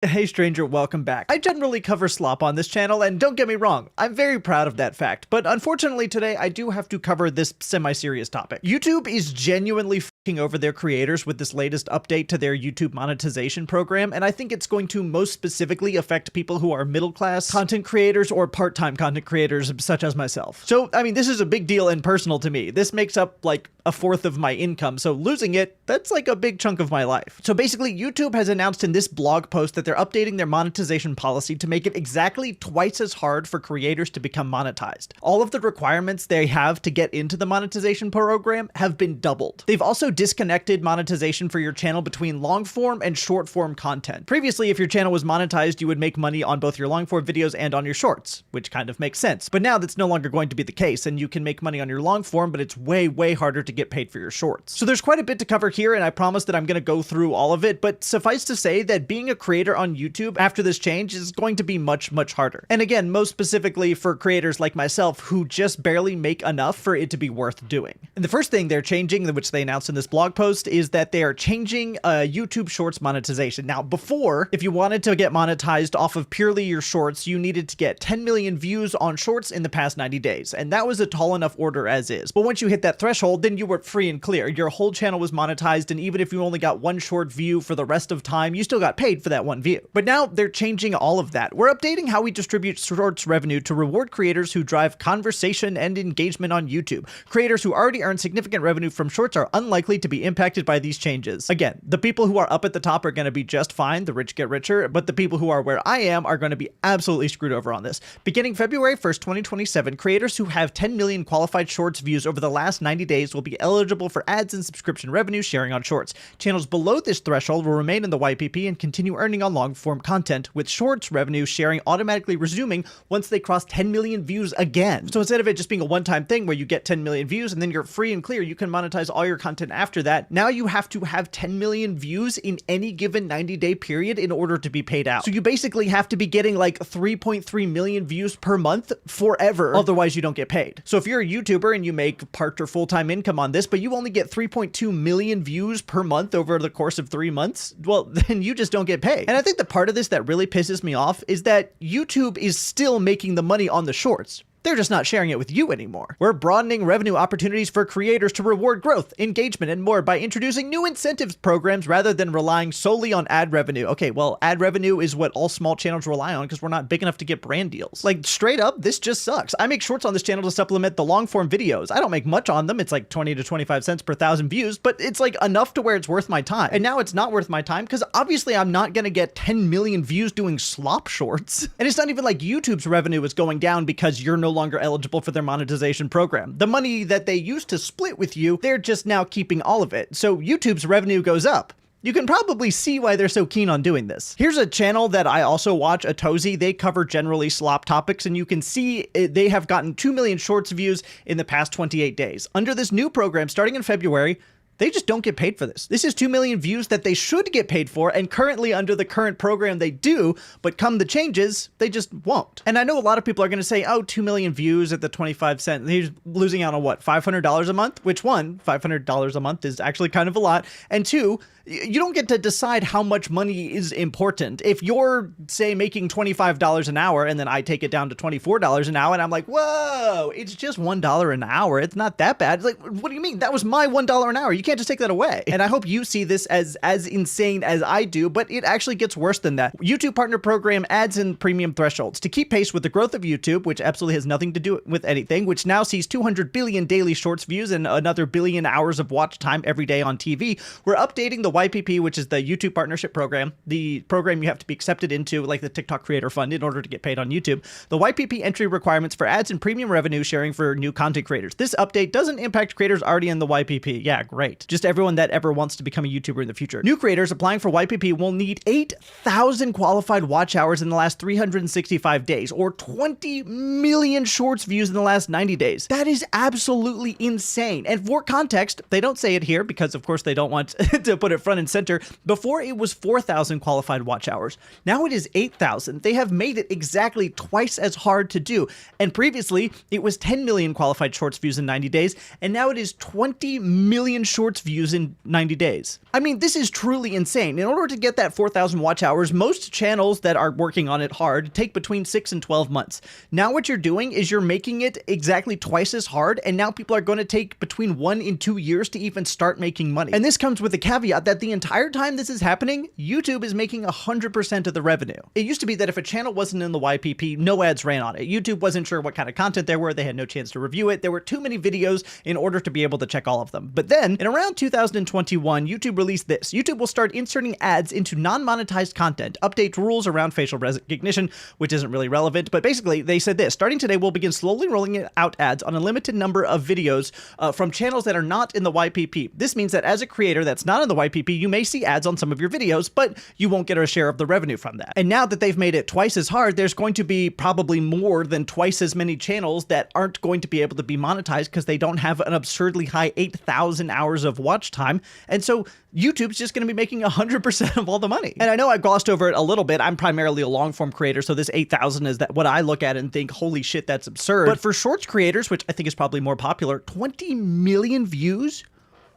Hey stranger, welcome back. I generally cover slop on this channel, and don't get me wrong, I'm very proud of that fact, but unfortunately today I do have to cover this semi-serious topic. YouTube is genuinely f***ing over their creators with this latest update to their YouTube monetization program, and I think it's going to most specifically affect people who are middle-class content creators or part-time content creators such as myself. So, I mean, this is a big deal and personal to me. This makes up like a fourth of my income, so losing it, that's like a big chunk of my life. So basically, YouTube has announced in this blog post that they're updating their monetization policy to make it exactly twice as hard for creators to become monetized. All of the requirements they have to get into the monetization program have been doubled. They've also disconnected monetization for your channel between long form and short form content. Previously, if your channel was monetized, you would make money on both your long form videos and on your shorts, which kind of makes sense. But now that's no longer going to be the case, and you can make money on your long form, but it's way harder to get paid for your shorts. So there's quite a bit to cover here, and I promise that I'm going to go through all of it, but suffice to say that being a creator on YouTube after this change is going to be much harder. And again, most specifically for creators like myself who just barely make enough for it to be worth doing. And the first thing they're changing, which they announced in this blog post, is that they are changing YouTube Shorts monetization. Now, before, if you wanted to get monetized off of purely your shorts, you needed to get 10 million views on shorts in the past 90 days. And that was a tall enough order as is. But once you hit that threshold, then you were free and clear. Your whole channel was monetized, and even if you only got one short view for the rest of time, you still got paid for that one view. But now they're changing all of that. We're updating how we distribute shorts revenue to reward creators who drive conversation and engagement on YouTube. Creators who already earn significant revenue from shorts are unlikely to be impacted by these changes. Again, the people who are up at the top are going to be just fine, the rich get richer, but the people who are where I am are going to be absolutely screwed over on this. Beginning February 1st, 2027, creators who have 10 million qualified shorts views over the last 90 days will be eligible for ads and subscription revenue sharing on shorts. Channels below this threshold will remain in the YPP and continue earning on long form content, with shorts revenue sharing automatically resuming once they cross 10 million views again. So instead of it just being a one-time thing where you get 10 million views and then you're free and clear, you can monetize all your content after that. Now you have to have 10 million views in any given 90-day period in order to be paid out. So you basically have to be getting like 3.3 million views per month forever, otherwise you don't get paid. So if you're a YouTuber and you make part or full-time income on this, but you only get 3.2 million views per month over the course of 3 months, well, then you just don't get paid. And I think the part of this that really pisses me off is that YouTube is still making the money on the shorts. They're just not sharing it with you anymore. We're broadening revenue opportunities for creators to reward growth, engagement, and more by introducing new incentives programs rather than relying solely on ad revenue. Okay, well, ad revenue is what all small channels rely on because we're not big enough to get brand deals. Like, straight up, this just sucks. I make shorts on this channel to supplement the long form videos. I don't make much on them. It's like 20 to 25 cents per 1,000 views, but it's like enough to where it's worth my time. And now it's not worth my time because obviously I'm not going to get 10 million views doing slop shorts. And it's not even like YouTube's revenue is going down because you're no longer eligible for their monetization program. The money that they used to split with you, they're just now keeping all of it. So YouTube's revenue goes up. You can probably see why they're so keen on doing this. Here's a channel that I also watch, Atozy. They cover generally slop topics, and you can see they have gotten 2 million shorts views in the past 28 days. Under this new program, starting in February, they just don't get paid for this. This is 2 million views that they should get paid for, and currently under the current program they do, but come the changes, they just won't. And I know a lot of people are going to say, oh, 2 million views at the 25 cent, he's losing out on what, $500 a month? Which one, $500 a month is actually kind of a lot. And two, you don't get to decide how much money is important. If you're, say, making $25 an hour and then I take it down to $24 an hour and I'm like, whoa, it's just $1 an hour. It's not that bad. It's like, what do you mean? That was my $1 an hour. You can't just take that away. And I hope you see this as insane as I do, but it actually gets worse than that. YouTube Partner Program ads and premium thresholds. To keep pace with the growth of YouTube, which absolutely has nothing to do with anything, which now sees 200 billion daily shorts views and another billion hours of watch time every day on TV, we're updating the YPP, which is the YouTube Partnership Program, the program you have to be accepted into, like the TikTok Creator Fund, in order to get paid on YouTube. The YPP entry requirements for ads and premium revenue sharing for new content creators. This update doesn't impact creators already in the YPP. Yeah, great. Just everyone that ever wants to become a YouTuber in the future. New creators applying for YPP will need 8,000 qualified watch hours in the last 365 days, or 20 million shorts views in the last 90 days. That is absolutely insane. And for context, they don't say it here because, of course, they don't want to put it front and center. Before, it was 4,000 qualified watch hours. Now it is 8,000. They have made it exactly twice as hard to do. And previously, it was 10 million qualified shorts views in 90 days, and now it is 20 million shorts shorts views in 90 days. I mean, this is truly insane. In order to get that 4,000 watch hours, most channels that are working on it hard take between 6 and 12 months. Now what you're doing is you're making it exactly twice as hard, and now people are going to take between 1 and 2 years to even start making money. And this comes with the caveat that the entire time this is happening, YouTube is making 100% of the revenue. It used to be that if a channel wasn't in the YPP, no ads ran on it. YouTube wasn't sure what kind of content there were, they had no chance to review it, there were too many videos in order to be able to check all of them. But then, in around 2021, YouTube released this. YouTube will start inserting ads into non-monetized content, update rules around facial recognition, which isn't really relevant, but basically they said this: starting today, we'll begin slowly rolling out ads on a limited number of videos from channels that are not in the YPP. This means that as a creator that's not in the YPP, you may see ads on some of your videos, but you won't get a share of the revenue from that. And now that they've made it twice as hard, there's going to be probably more than twice as many channels that aren't going to be able to be monetized because they don't have an absurdly high 8,000 hours of watch time. And so YouTube's just going to be making 100% of all the money. And I know I glossed over it a little bit. I'm primarily a long form creator, so this 8,000 is that what I look at and think, holy shit, that's absurd. But for shorts creators, which I think is probably more popular, 20 million views?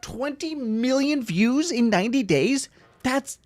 20 million views in 90 days? That's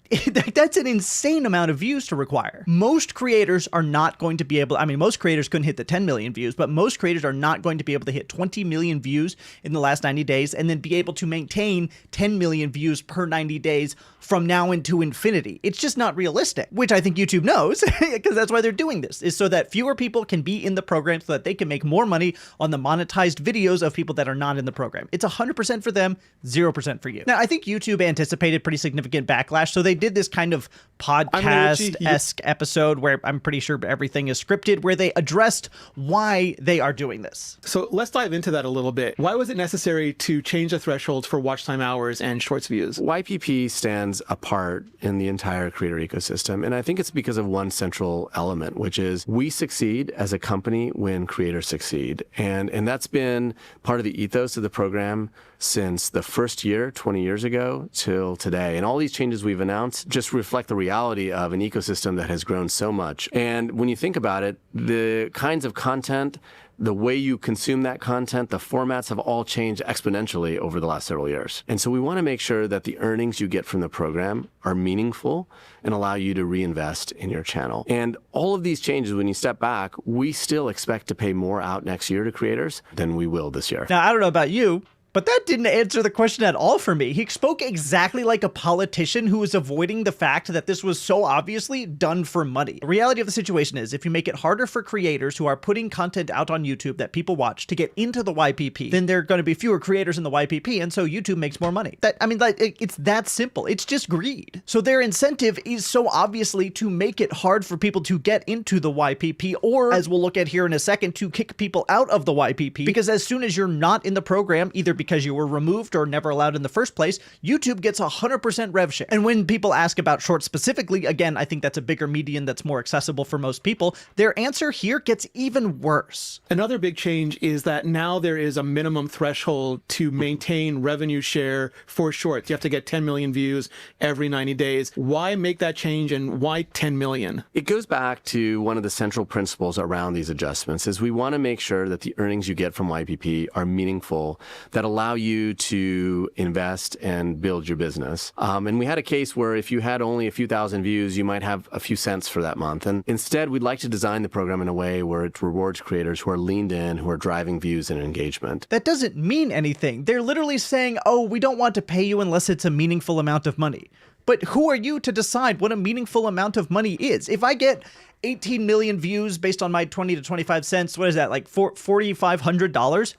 an insane amount of views to require. Most creators are not going to be able, I mean, most creators couldn't hit the 10 million views, but most creators are not going to be able to hit 20 million views in the last 90 days and then be able to maintain 10 million views per 90 days from now into infinity. It's just not realistic, which I think YouTube knows, because that's why they're doing this, is so that fewer people can be in the program so that they can make more money on the monetized videos of people that are not in the program. It's 100% for them, 0% for you. Now, I think YouTube anticipated pretty significant backlash, so they did this kind of podcast-esque episode where I'm pretty sure everything is scripted, where they addressed why they are doing this. So let's dive into that a little bit. Why was it necessary to change the thresholds for watch time hours and shorts views? YPP stands apart in the entire creator ecosystem, and I think it's because of one central element, which is we succeed as a company when creators succeed. And that's been part of the ethos of the program since the first year, 20 years ago, till today. And all these changes we've announced just reflect the reality of an ecosystem that has grown so much. And when you think about it, the kinds of content, the way you consume that content, the formats have all changed exponentially over the last several years. And so we want to make sure that the earnings you get from the program are meaningful and allow you to reinvest in your channel. And all of these changes, when you step back, we still expect to pay more out next year to creators than we will this year. Now, I don't know about you, but that didn't answer the question at all for me. He spoke exactly like a politician who was avoiding the fact that this was so obviously done for money. The reality of the situation is, if you make it harder for creators who are putting content out on YouTube that people watch to get into the YPP, then there are going to be fewer creators in the YPP, and so YouTube makes more money. It's that simple. It's just greed. So their incentive is so obviously to make it hard for people to get into the YPP, or, as we'll look at here in a second, to kick people out of the YPP, because as soon as you're not in the program, either because you were removed or never allowed in the first place, YouTube gets 100% rev share. And when people ask about shorts specifically, again, I think that's a bigger medium that's more accessible for most people, their answer here gets even worse. Another big change is that now there is a minimum threshold to maintain revenue share for shorts. You have to get 10 million views every 90 days. Why make that change, and why 10 million? It goes back to one of the central principles around these adjustments is we want to make sure that the earnings you get from YPP are meaningful, that allow you to invest and build your business. And we had a case where if you had only a few thousand views, you might have a few cents for that month. And instead, we'd like to design the program in a way where it rewards creators who are leaned in, who are driving views and engagement. That doesn't mean anything. They're literally saying, oh, we don't want to pay you unless it's a meaningful amount of money. But who are you to decide what a meaningful amount of money is? If I get 18 million views based on my 20 to 25 cents, what is that, like $4,500?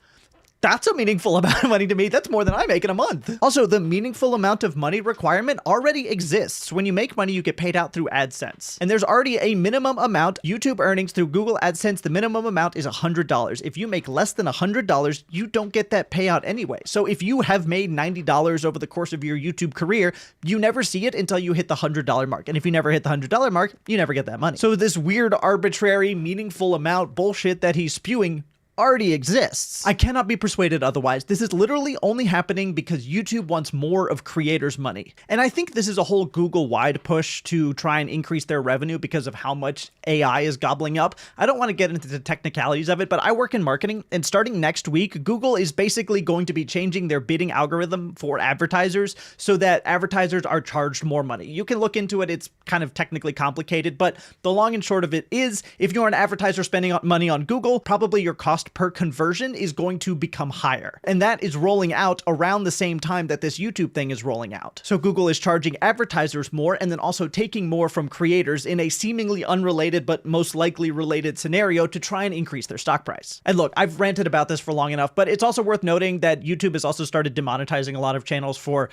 That's a meaningful amount of money to me. That's more than I make in a month. Also, the meaningful amount of money requirement already exists. When you make money, you get paid out through AdSense. And there's already a minimum amount. YouTube earnings through Google AdSense, the minimum amount is $100. If you make less than $100, you don't get that payout anyway. So if you have made $90 over the course of your YouTube career, you never see it until you hit the $100 mark. And if you never hit the $100 mark, you never get that money. So this weird, arbitrary, meaningful amount bullshit that he's spewing already exists. I cannot be persuaded otherwise. This is literally only happening because YouTube wants more of creators' money. And I think this is a whole Google-wide push to try and increase their revenue because of how much AI is gobbling up. I don't want to get into the technicalities of it, but I work in marketing, and starting next week, Google is basically going to be changing their bidding algorithm for advertisers so that advertisers are charged more money. You can look into it. It's kind of technically complicated, but the long and short of it is, if you're an advertiser spending money on Google, probably your cost per conversion is going to become higher. And that is rolling out around the same time that this YouTube thing is rolling out. So Google is charging advertisers more and then also taking more from creators in a seemingly unrelated but most likely related scenario to try and increase their stock price. And look, I've ranted about this for long enough, but it's also worth noting that YouTube has also started demonetizing a lot of channels for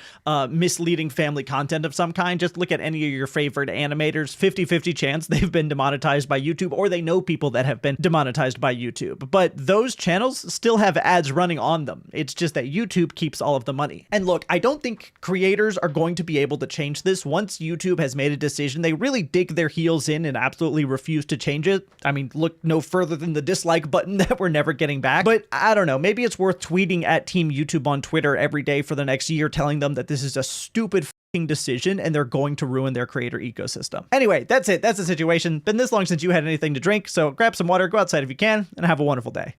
misleading family content of some kind. Just look at any of your favorite animators, 50-50 chance they've been demonetized by YouTube, or they know people that have been demonetized by YouTube. But those channels still have ads running on them. It's just that YouTube keeps all of the money. And look, I don't think creators are going to be able to change this. Once YouTube has made a decision, they really dig their heels in and absolutely refuse to change it. I mean, look no further than the dislike button that we're never getting back. But I don't know, maybe it's worth tweeting at Team YouTube on Twitter every day for the next year, telling them that this is a stupid decision and they're going to ruin their creator ecosystem. Anyway, that's it. That's the situation. Been this long since you had anything to drink, so grab some water, go outside if you can, and have a wonderful day.